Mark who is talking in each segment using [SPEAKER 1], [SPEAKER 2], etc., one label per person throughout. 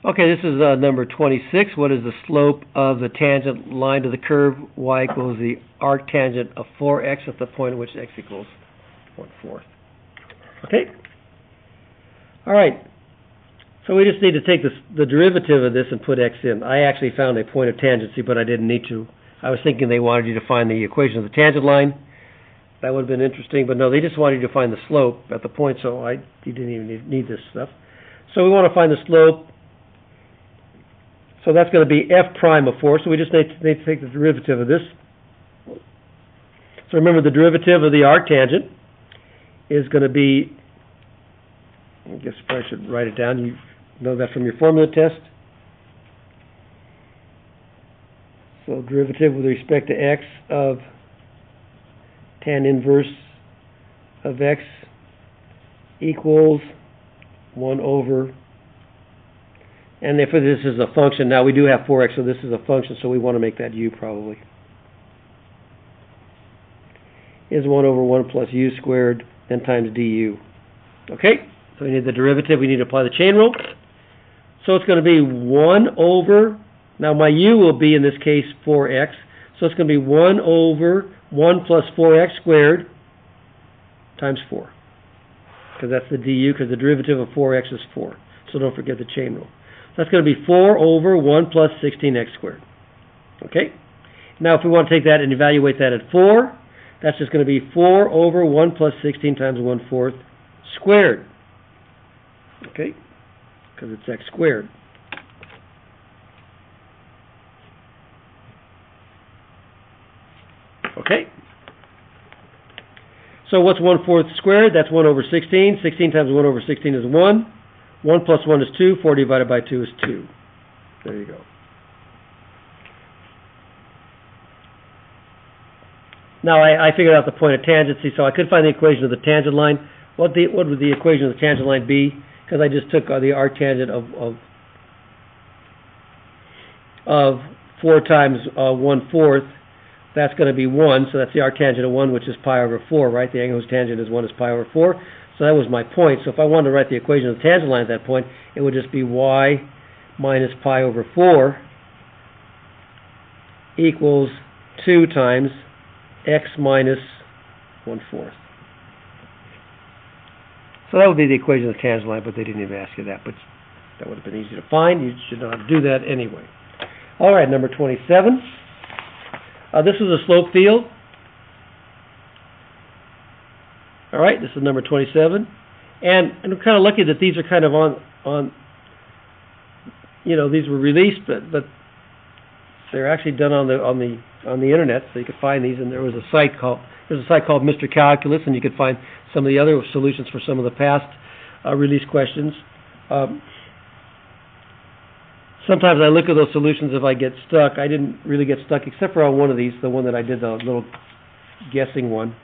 [SPEAKER 1] Okay, this is number 26. What is the slope of the tangent line to the curve y equals the arctangent of 4x at the point at which x equals 1/4? Okay. All right. So we just need to take the derivative of this and put x in. I actually found a point of tangency, but I didn't need to. I was thinking they wanted you to find the equation of the tangent line. That would have been interesting, but no, they just wanted you to find the slope at the point, so you didn't even need this stuff. So we want to find the slope. So that's going to be f prime of 4, so we just need to take the derivative of this. So remember, the derivative of the arctangent is going to be, I guess I should write it down. You know that from your formula test. So derivative with respect to x of tan inverse of x equals 1 over, and if this is a function, now we do have 4x, so this is a function, so we want to make that u probably, is 1 over 1 plus u squared, then times du. Okay, so we need the derivative, we need to apply the chain rule. So it's going to be 1 over, now my u will be, in this case, 4x, so it's going to be 1 over 1 plus 4x squared times 4. Because that's the du, because the derivative of 4x is 4. So don't forget the chain rule. That's going to be 4 over 1 plus 16x squared. Okay? Now if we want to take that and evaluate that at 4, that's just going to be 4 over 1 plus 16 times 1/4 squared. Okay? Because it's x squared. Okay? So what's 1/4 squared? That's 1 over 16. 16 times 1 over 16 is 1. 1 plus 1 is 2. 4 divided by 2 is 2. There you go. Now I figured out the point of tangency, so I could find the equation of the tangent line. What would the equation of the tangent line be? Because I just took the arctangent of 4 times 1/4. That's going to be 1, so that's the arctangent of 1, which is pi over 4, right? The angle whose tangent is 1 is pi over 4. So that was my point. So if I wanted to write the equation of the tangent line at that point, it would just be y minus pi over 4 equals 2 times x minus 1/4. So that would be the equation of the tangent line, but they didn't even ask you that. But that would have been easy to find. You should know how to do that anyway. All right, number 27. This is a slope field. All right, this is number 27. And I'm kind of lucky that these are kind of on these were released, but they're actually done on the internet, so you could find these. And there's a site called Mr. Calculus, and you could find some of the other solutions for some of the past release questions. Sometimes I look at those solutions if I get stuck. I didn't really get stuck except for on one of these, the one that I did, the little guessing one,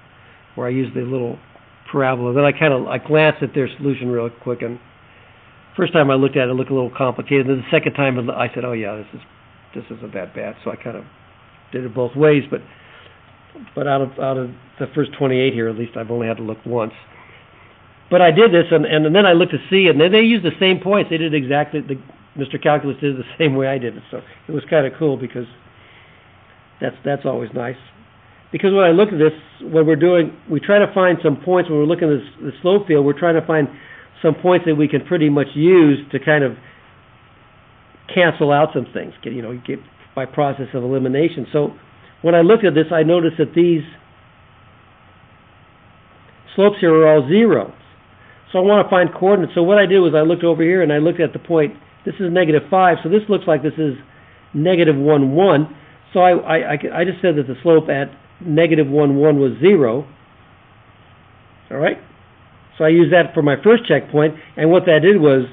[SPEAKER 1] where I used the little parabola. Then I glanced at their solution real quick, and first time I looked at it, it looked a little complicated. Then the second time I said, oh yeah, this isn't that bad. So I kind of did it both ways, but out of the first 28 here, at least I've only had to look once. But I did this, and then I looked to see it, and then they used the same points. They did exactly Mr. Calculus did it the same way I did it, so it was kind of cool because that's always nice. Because when I look at this, what we're doing, we try to find some points when we're looking at the slope field. We're trying to find some points that we can pretty much use to kind of cancel out some things, get by process of elimination. So when I looked at this, I noticed that these slopes here are all zeros. So I want to find coordinates. So what I did was I looked over here and I looked at the point. This is -5, so this looks like this is -1, 1. So I just said that the slope at -1, 1 was 0. All right? So I used that for my first checkpoint, and what that did was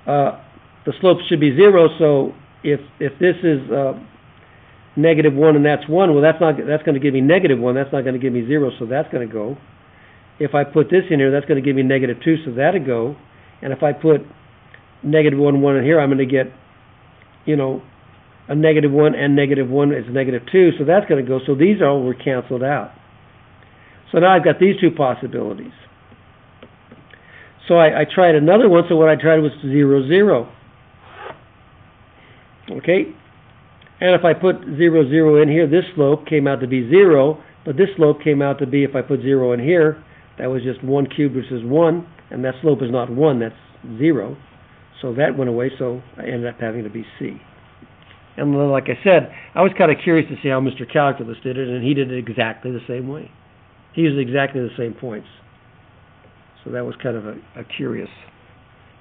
[SPEAKER 1] the slope should be 0, so if this is -1 and that's 1, well, that's going to give me -1. That's not going to give me 0, so that's going to go. If I put this in here, that's going to give me -2, so that'll go. And if I put -1, 1 in here, I'm going to get, a -1 and -1 is -2, so that's going to go. So these all were canceled out. So now I've got these two possibilities. So I tried another one, so what I tried was 0, 0. Okay? And if I put 0, 0 in here, this slope came out to be 0, but this slope came out to be, if I put 0 in here, that was just 1 cubed, which is 1, and that slope is not 1, that's 0. So that went away, so I ended up having to be C. And then, like I said, I was kind of curious to see how Mr. Calculus did it, and he did it exactly the same way. He used exactly the same points. So that was kind of a curious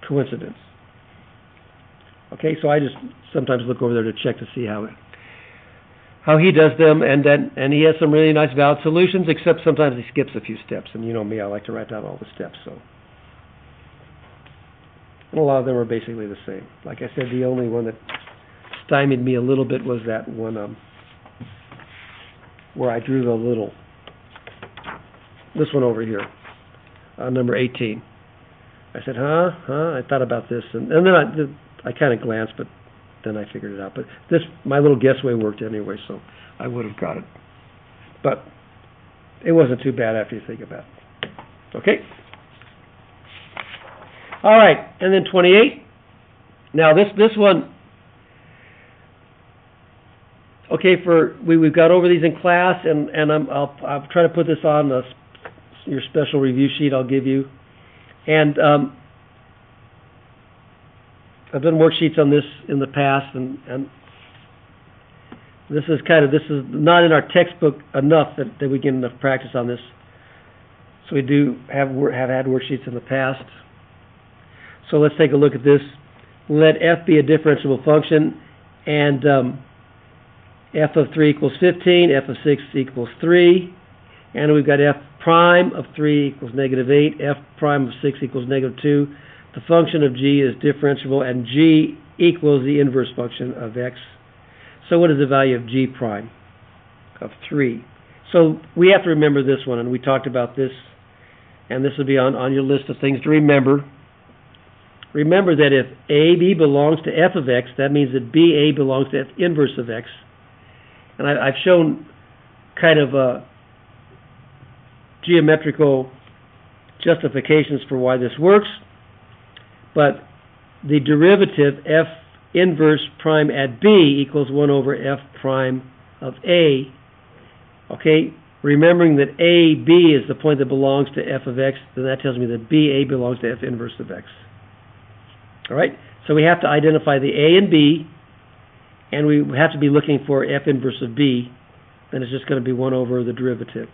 [SPEAKER 1] coincidence. Okay, so I just sometimes look over there to check to see how he does them, and he has some really nice valid solutions, except sometimes he skips a few steps, and you know me, I like to write down all the steps. So, and a lot of them are basically the same. Like I said, the only one that stymied me a little bit was that one where I drew this one over here, number 18. I said, I thought about this, and then I kind of glanced, but then I figured it out. But my little guessway worked anyway, so I would have got it. But it wasn't too bad after you think about it. Okay? All right, and then 28. Now this one, okay, we've got over these in class, and I'll try to put this on your special review sheet I'll give you. And I've done worksheets on this in the past, and this is not in our textbook enough that we get enough practice on this. So we do have had worksheets in the past. So let's take a look at this. Let f be a differentiable function, and f of 3 equals 15, f of 6 equals 3, and we've got f prime of 3 equals negative 8, f prime of 6 equals negative 2. The function of g is differentiable, and g equals the inverse function of x. So what is the value of g prime? Of 3. So we have to remember this one, and we talked about this, and this will be on your list of things to remember. Remember that if AB belongs to f of x, that means that BA belongs to f inverse of x. And I've shown kind of geometrical justifications for why this works. But the derivative f inverse prime at B equals 1 over f prime of A. Okay, remembering that AB is the point that belongs to f of x, then that tells me that BA belongs to f inverse of x. All right, so we have to identify the A and B, and we have to be looking for f inverse of B. Then it's just going to be 1 over the derivative.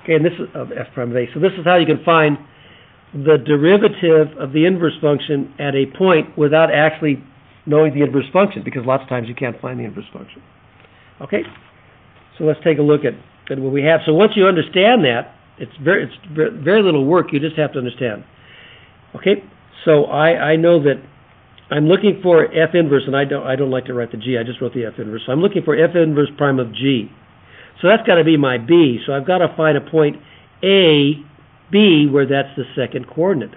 [SPEAKER 1] Okay, and this is of f prime of A. So this is how you can find the derivative of the inverse function at a point without actually knowing the inverse function, because lots of times you can't find the inverse function. Okay, so let's take a look at what we have. So once you understand that, it's very little work. You just have to understand. Okay, so I know that I'm looking for f inverse, and I don't like to write the g. I just wrote the f inverse. So I'm looking for f inverse prime of g. So that's got to be my b. So I've got to find a point A, B, where that's the second coordinate.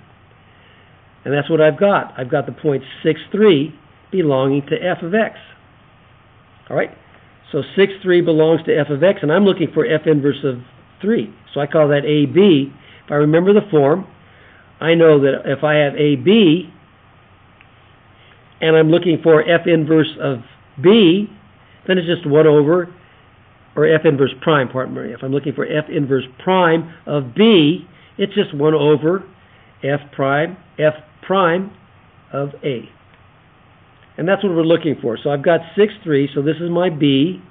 [SPEAKER 1] And that's what I've got. I've got the point 6, 3 belonging to f of x. All right? So 6, 3 belongs to f of x, and I'm looking for f inverse of 3. So I call that AB. If I remember the form, I know that if I have AB, and I'm looking for f inverse of B, then it's just 1 over, or f inverse prime, pardon me. If I'm looking for f inverse prime of B, it's just 1 over f prime of A. And that's what we're looking for. So I've got 6, 3, so this is my B.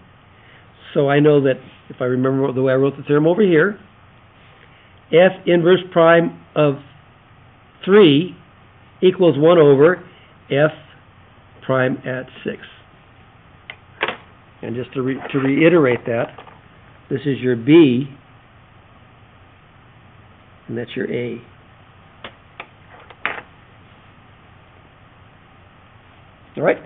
[SPEAKER 1] So I know that, if I remember the way I wrote the theorem over here, f inverse prime of 3 equals 1 over f prime at 6. And just to reiterate that, this is your B, and that's your A. All right?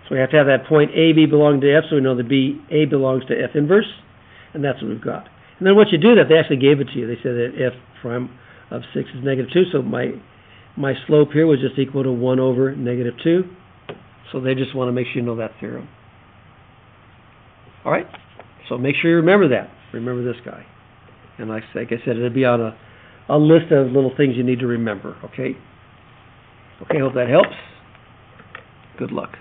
[SPEAKER 1] So we have to have that point AB belonging to F, so we know that A belongs to F inverse, and that's what we've got. And then once you do that, they actually gave it to you. They said that F prime of 6 is negative 2, so my slope here was just equal to 1 over negative 2. So they just want to make sure you know that theorem. All right? So make sure you remember that. Remember this guy. And like I said, it'll be on a list of little things you need to remember, okay? Okay, hope that helps. Good luck.